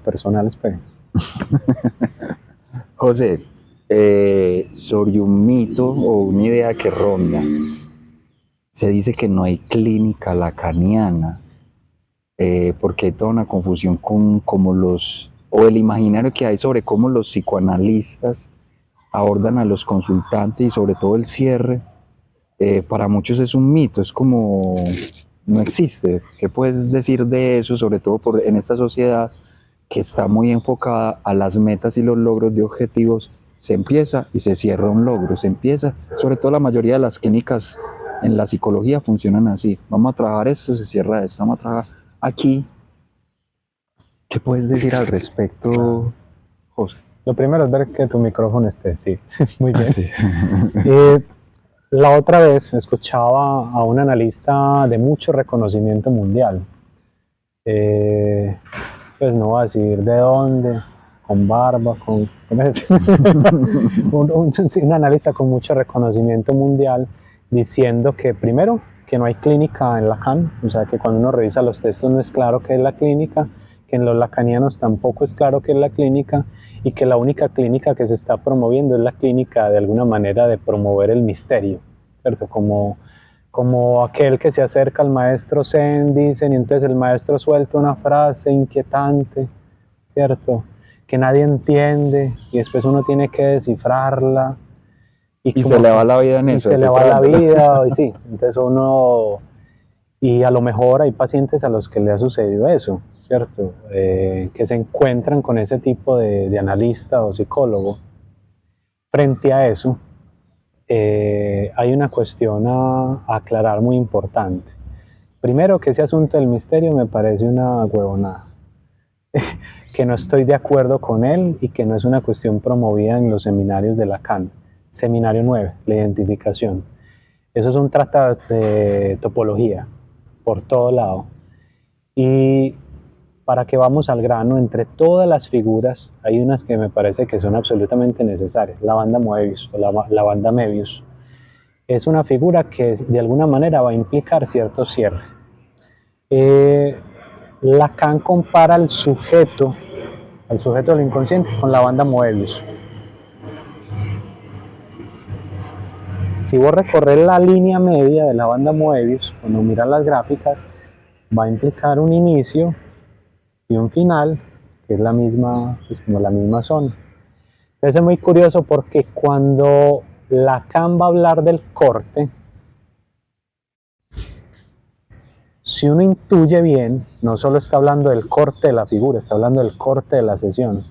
personales, pero José, sobre un mito o una idea que ronda, se dice que no hay clínica lacaniana, porque hay toda una confusión con cómo o el imaginario que hay sobre cómo los psicoanalistas abordan a los consultantes y sobre todo el cierre. Para muchos es un mito, es como no existe. ¿Qué puedes decir de eso, sobre todo en esta sociedad que está muy enfocada a las metas y los logros de objetivos? Se empieza y se cierra un logro, se empieza, sobre todo la mayoría de las clínicas en la psicología funcionan así: vamos a trabajar esto, se cierra esto, vamos a trabajar aquí. ¿Qué puedes decir al respecto, José? lo primero es ver que tu micrófono esté, sí, muy bien. Sí. La otra vez escuchaba a un analista de mucho reconocimiento mundial, pues no voy a decir de dónde, con barba, un analista con mucho reconocimiento mundial, diciendo que primero, que no hay clínica en Lacan, o sea que cuando uno revisa los textos no es claro qué es la clínica, que en los lacanianos tampoco es claro qué es la clínica, y que la única clínica que se está promoviendo es la clínica de alguna manera de promover el misterio, ¿cierto? Como aquel que se acerca al maestro Zen, dicen, y entonces el maestro suelta una frase inquietante, ¿cierto? Que nadie entiende, y después uno tiene que descifrarla, Y se le va la vida en y eso, se le va la descifrándola. vida, y sí, entonces y a lo mejor hay pacientes a los que le ha sucedido eso, ¿cierto? Que se encuentran con ese tipo de analista o psicólogo. Frente a eso, hay una cuestión a aclarar muy importante. Primero, que ese asunto del misterio me parece una huevonada, que no estoy de acuerdo con él y que no es una cuestión promovida en los seminarios de Lacan. Seminario 9, la identificación. Eso es un tratado de topología, por todo lado. Y para que vamos al grano, entre todas las figuras, hay unas que me parece que son absolutamente necesarias. La banda Moebius o la banda Mebius. Es una figura que de alguna manera va a implicar cierto cierre. Lacan compara al sujeto del inconsciente, con la banda Moebius. Si vos recorres la línea media de la banda Moebius, cuando miras las gráficas, va a implicar un inicio y un final, que es la misma, es como la misma zona. Entonces es muy curioso porque cuando Lacan va a hablar del corte, si uno intuye bien, no solo está hablando del corte de la figura, está hablando del corte de la sesión.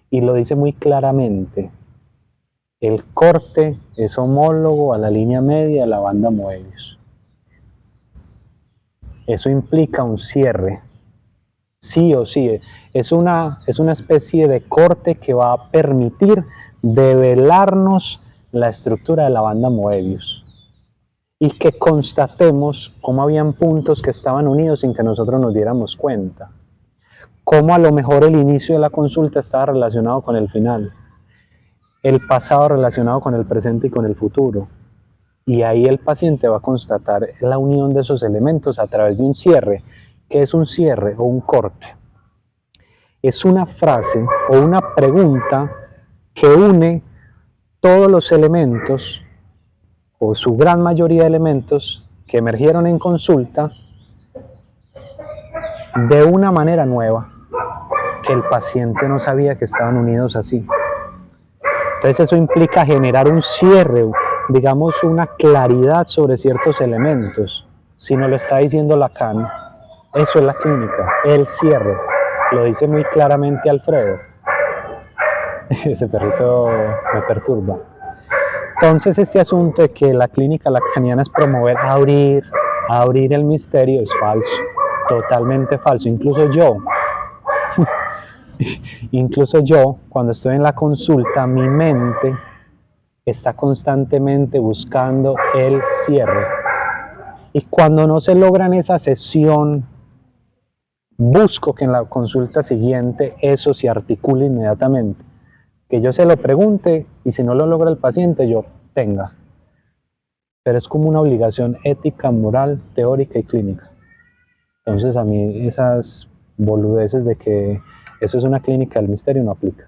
Y lo dice muy claramente. El corte es homólogo a la línea media de la banda Moebius. Eso implica un cierre, sí o sí. Es una especie de corte que va a permitir develarnos la estructura de la banda Moebius y que constatemos cómo habían puntos que estaban unidos sin que nosotros nos diéramos cuenta. Cómo a lo mejor el inicio de la consulta estaba relacionado con el final, el pasado relacionado con el presente y con el futuro. Y ahí el paciente va a constatar la unión de esos elementos a través de un cierre. ¿Qué es un cierre o un corte? Es una frase o una pregunta que une todos los elementos o su gran mayoría de elementos que emergieron en consulta de una manera nueva, que el paciente no sabía que estaban unidos así. Entonces eso implica generar un cierre, digamos una claridad sobre ciertos elementos. Si no lo está diciendo Lacan, eso es la clínica, el cierre. Lo dice muy claramente Alfredo. Ese perrito me perturba. Entonces este asunto de que la clínica lacaniana es promover abrir el misterio es falso, totalmente falso. Incluso yo, cuando estoy en la consulta, mi mente está constantemente buscando el cierre. Y cuando no se logra en esa sesión, busco que en la consulta siguiente eso se articule inmediatamente. Que yo se lo pregunte y si no lo logra el paciente, yo tenga. Pero es como una obligación ética, moral, teórica y clínica. Entonces a mí esas boludeces de que eso es una clínica del misterio, no aplica.